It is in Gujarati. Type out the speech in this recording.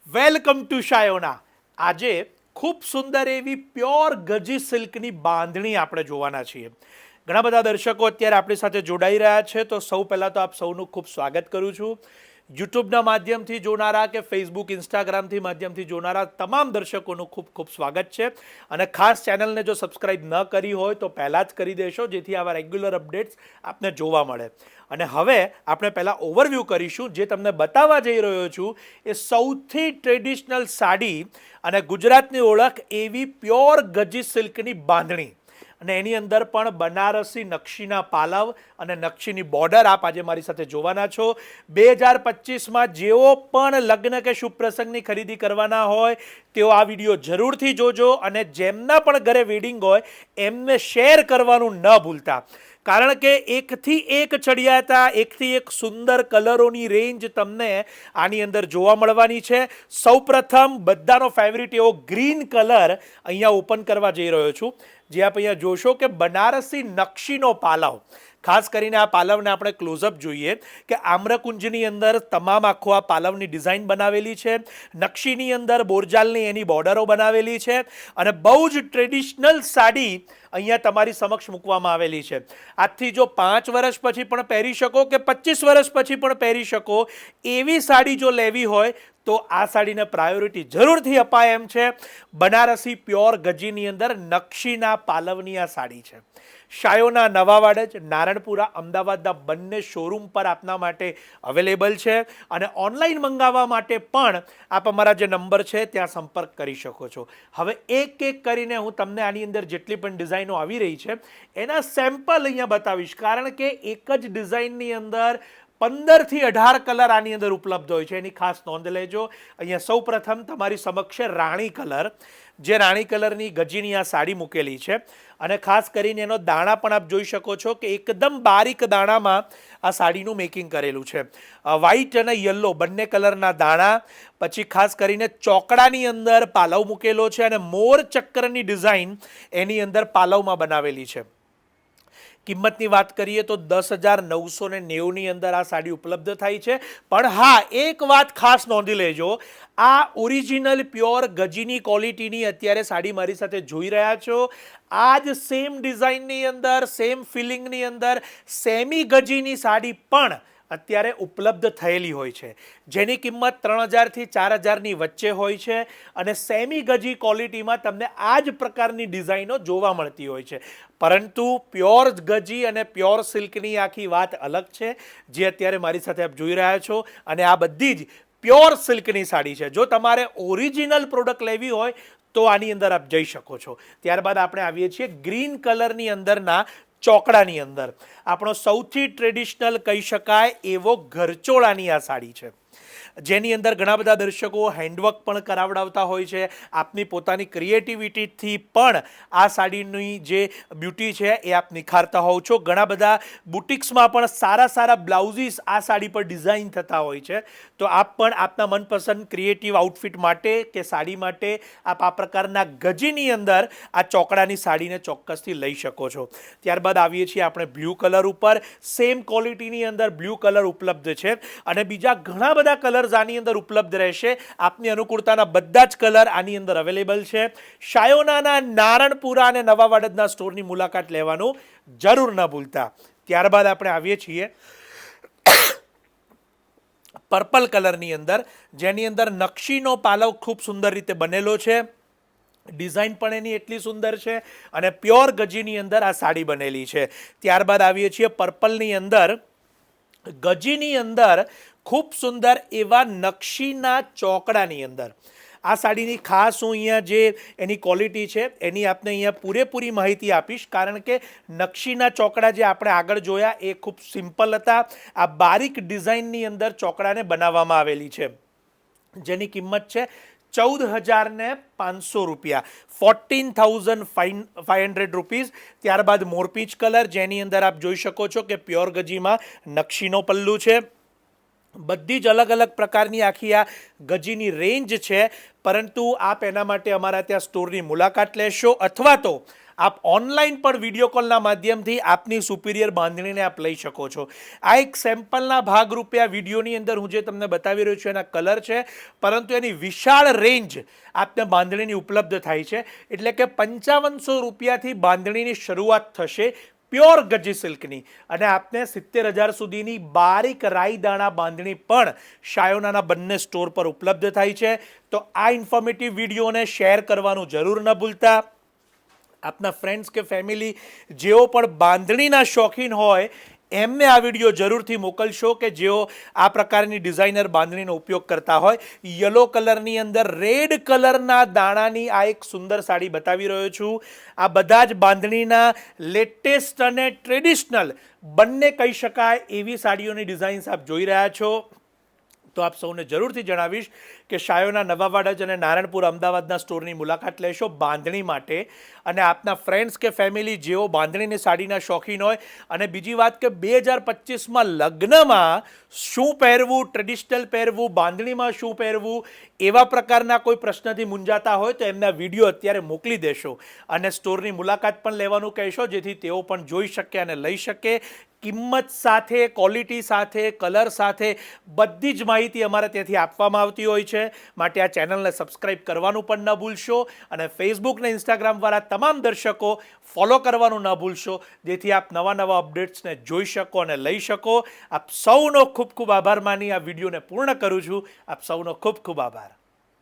Welcome to Shayona. આજે ખૂબ સુંદર એવી પ્યોર ગજી સિલ્કની બાંધણી આપણે જોવાના છીએ. ઘણા બધા દર્શકો અત્યારે આપણી સાથે જોડાઈ રહ્યા છે, તો સૌ પહેલાં તો આપ સૌનું ખૂબ સ્વાગત કરું છું. યુટ્યુબના માધ્યમથી જોનારા કે ફેસબુક ઇન્સ્ટાગ્રામથી માધ્યમથી જોનારા તમામ દર્શકોનું ખૂબ ખૂબ સ્વાગત છે. અને ખાસ ચેનલને જો સબસ્ક્રાઈબ ન કરી હોય તો પહેલાં જ કરી દેશો, જેથી આવા રેગ્યુલર અપડેટ્સ આપને જોવા મળે. અને હવે આપણે પહેલાં ઓવરવ્યૂ કરીશું. જે તમને બતાવવા જઈ રહ્યો છું એ સૌથી ટ્રેડિશનલ સાડી અને ગુજરાતની ઓળખ એવી પ્યોર ગજી સિલ્કની બાંધણી, અને એની અંદર પણ બનારસી નકશીના પાલવ અને નકશીની બોર્ડર આપ આજે મારી સાથે જોવાના છો. 2025માં જેઓ પણ લગ્ન કે શુભ પ્રસંગની ખરીદી કરવાના હોય તેઓ આ વિડીયો જરૂરથી જોજો, અને જેમના પણ ઘરે વેડિંગ હોય એમને શેર કરવાનું ન ભૂલતા. કારણ કે એકથી એક ચડિયાતા, એકથી એક સુંદર કલરોની રેન્જ તમને આની અંદર જોવા મળવાની છે. સૌપ્રથમ બધાનો ફેવરિટ એવો ગ્રીન કલર અહીંયા ઓપન કરવા જઈ રહ્યો છું, જે આપ અહીંયા જોશો કે બનારસી નકશીનો પાલવ. ખાસ કરીને આ પાલવને આપણે ક્લોઝઅપ જોઈએ કે આમ્રકુંજની અંદર તમામ આખો આ પાલવની ડિઝાઇન બનાવેલી છે. નકશીની અંદર બોરજાલની એની બોર્ડરો બનાવેલી છે, અને બહુ જ ટ્રેડિશનલ સાડી અહીંયા તમારી સમક્ષ મૂકવામાં આવેલી છે. આજથી જો 5 વર્ષ પછી પણ પહેરી શકો કે 25 વર્ષ પછી પણ પહેરી શકો એવી સાડી જો લેવી હોય તો આ સાડીને પ્રાયોરિટી જરૂરથી અપાય એમ છે. બનારસી પ્યોર ગજીની અંદર નકશીના પાલવની આ સાડી છે. શાયોના નવાવાડજ, નારણપુરા, અમદાવાદના બંને શોરૂમ પર આપના માટે અવેલેબલ છે, અને ઓનલાઈન મંગાવવા માટે પણ આપ અમારા જે નંબર છે ત્યાં સંપર્ક કરી શકો છો. હવે એક એક કરીને હું તમને આની અંદર જેટલી પણ ડિઝાઇનો આવી રહી છે એના સેમ્પલ અહીંયા બતાવીશ, કારણ કે એક જ ડિઝાઇનની અંદર 15 થી 18 કલર આની અંદર ઉપલબ્ધ હોય છે. એની ખાસ નોંધ લેજો. અહીંયા સૌ પ્રથમ તમારી સમક્ષ રાણી કલર, જે રાણી કલરની ગજીની આ સાડી મૂકેલી છે, અને ખાસ કરીને એનો દાણા પણ આપ જોઈ શકો છો કે એકદમ બારીક દાણામાં આ સાડીનું મેકિંગ કરેલું છે. વ્હાઈટ અને યલો બંને કલરના દાણા, પછી ખાસ કરીને ચોકડાની અંદર પાલવ મૂકેલો છે, અને મોર ચક્કરની ડિઝાઇન એની અંદર પાલવમાં બનાવેલી છે. કિંમતની વાત કરીએ તો 10,990ની અંદર આ સાડી ઉપલબ્ધ થાય છે. પણ હા, એક વાત ખાસ નોંધી લેજો, આ ઓરિજિનલ પ્યોર ગજીની ક્વોલિટીની અત્યારે સાડી મારી સાથે જોઈ રહ્યા છો. આ જ સેમ ડિઝાઇનની અંદર, સેમ ફિલિંગની અંદર સેમી ગજીની સાડી પણ અત્યારે ઉપલબ્ધ થયેલી હોય છે, જેની કિંમત 3,000થી 4,000ની વચ્ચે હોય છે, અને સેમી ગજી ક્વોલિટીમાં તમને આ જ પ્રકારની ડિઝાઇનો જોવા મળતી હોય છે. પરંતુ પ્યોર ગજી અને પ્યોર સિલ્કની આખી વાત અલગ છે, જે અત્યારે મારી સાથે આપ જોઈ રહ્યા છો, અને આ બધી જ પ્યોર સિલ્કની સાડી છે. જો તમારે ઓરિજિનલ પ્રોડક્ટ લેવી હોય તો આની અંદર આપ જઈ શકો છો. ત્યારબાદ આપણે આવીએ છીએ ગ્રીન કલરની અંદરના ચોકડાની અંદર. આપણો સૌથી ટ્રેડિશનલ કહી શકાય એવો ઘરચોળાની આ સાડી છે, જેની અંદર ઘણા બધા દર્શકો હેન્ડવર્ક પણ કરાવડાવતા હોય છે. આપની પોતાની ક્રિએટિવિટીથી પણ આ સાડીની જે બ્યુટી છે એ આપ નિખારતા હોવ છો. ઘણા બધા બુટિક્સમાં પણ સારા સારા બ્લાઉઝીસ આ સાડી પર ડિઝાઇન થતા હોય છે. તો આપ પણ આપના મનપસંદ ક્રિએટિવ આઉટફિટ માટે કે સાડી માટે આપ આ પ્રકારના ગજીની અંદર આ ચોકડાની સાડીને ચોક્કસથી લઈ શકો છો. ત્યારબાદ આવીએ છીએ આપણે બ્લુ કલર ઉપર. સેમ ક્વોલિટીની અંદર બ્લુ કલર ઉપલબ્ધ છે, અને બીજા ઘણા બધા કલર આની અંદર ઉપલબ્ધ રહેશે. આપની અનુકૂળતાના બધા જ કલર આની અંદર અવેલેબલ છે. શાયોનાના નારણપુરા અને નવાવાડજના સ્ટોરની મુલાકાત લેવાનું જરૂર ન ભૂલતા. ત્યારબાદ આપણે આવીએ છીએ પર્પલ કલરની અંદર, જેની અંદર નકશીનો પાલવ ખૂબ સુંદર રીતે બનેલો છે. ડિઝાઇન પણ એની એટલી સુંદર છે, અને પ્યોર ગજીની અંદર આ સાડી બનેલી છે. ત્યારબાદ આવીએ છીએ પર્પલની અંદર ગજીની અંદર ખૂબ સુંદર એવા નકશીના ચોકડાની અંદર. આ સાડીની ખાસ હું અહીંયા જે એની ક્વોલિટી છે એની આપને અહીંયા પૂરેપૂરી માહિતી આપીશ, કારણ કે નકશીના ચોકડા જે આપણે આગળ જોયા એ ખૂબ સિમ્પલ હતા. આ બારીક ડિઝાઇનની અંદર ચોકડાને બનાવવામાં આવેલી છે, જેની કિંમત છે 14,500 રૂપિયા, 14,500 રૂપીઝ. ત્યારબાદ મોરપીંચ કલર, જેની અંદર આપ જોઈ શકો છો કે પ્યોર ગજીમાં નકશીનો પલ્લુ છે. બધી જ અલગ અલગ પ્રકારની આખી આ ગજીની રેન્જ છે, પરંતુ આપ એના માટે અમારા ત્યાં સ્ટોરની મુલાકાત લેશો, અથવા તો આપ ઓનલાઈન પણ વિડીયો કોલના માધ્યમથી આપની સુપિરિયર બાંધણીને આપ લઈ શકો છો. આ એક સેમ્પલના ભાગરૂપે આ વિડીયોની અંદર હું જે તમને બતાવી રહ્યો છું એના કલર છે, પરંતુ એની વિશાળ રેન્જ આપને બાંધણીની ઉપલબ્ધ થાય છે. એટલે કે 5500 રૂપિયાથી બાંધણીની શરૂઆત થશે પ્યોર ગજી સિલ્કની, અને આપને 70,000 સુધીની બારીક રાઈ દાણા બાંધણી પણ શાયોનાના બંને સ્ટોર પર ઉપલબ્ધ થાય છે. તો આ ઇન્ફોર્મેટિવ વિડીયોને શેર કરવાનું જરૂર ન ભૂલતા. આપના ફ્રેન્ડ્સ કે ફેમિલી જેઓ પણ બાંધણીના શોખીન હોય એમને આ વિડીયો જરૂરથી મોકલશો, કે જેઓ આ પ્રકારની ડિઝાઇનર બાંધણીનો ઉપયોગ કરતા હોય. યલો કલરની અંદર રેડ કલરના દાણાની આ એક સુંદર સાડી બતાવી રહ્યો છું. આ બધા જ બાંધણીના લેટેસ્ટ અને ટ્રેડિશનલ બંને કહી શકાય એવી સાડીઓની ડિઝાઇન્સ આપ જોઈ રહ્યા છો. તો આપ સૌને જરૂરથી જણાવીશ કે શાયોના નવાવાડા અને નારાયણપુર અમદાવાદના સ્ટોરની મુલાકાત લેશો બાંધણી માટે. અને આપના ફ્રેન્ડ્સ કે ફેમિલી જેઓ બાંધણીની સાડીના શોખીન હોય, અને બીજી વાત કે 2025માં લગ્નમાં શું પહેરવું, ટ્રેડિશનલ પહેરવું, બાંધણીમાં શું પહેરવું, એવા પ્રકારના કોઈ પ્રશ્નથી મૂંઝાતા હોય તો એમના વિડીયો અત્યારે મોકલી દેશો અને સ્ટોરની મુલાકાત પણ લેવાનું કહેશો, જેથી તેઓ પણ જોઈ શકે અને લઈ શકે. કિંમત સાથે, ક્વોલિટી સાથે, કલર સાથે બધી જ માહિતી અમારે ત્યાંથી આપવામાં આવતી હોય છે. માટે આ ચેનલને સબસ્ક્રાઇબ કરવાનું પણ ન ભૂલશો, અને ફેસબુક ને ઇન્સ્ટાગ્રામવાળા તમામ દર્શકો ફોલો કરવાનું ન ભૂલશો, જેથી આપ નવા નવા અપડેટ્સને જોઈ શકો અને લઈ શકો. આપ સૌનો ખૂબ ખૂબ આભાર માની આ વિડીયોને પૂર્ણ કરું છું. આપ સૌનો ખૂબ ખૂબ આભાર.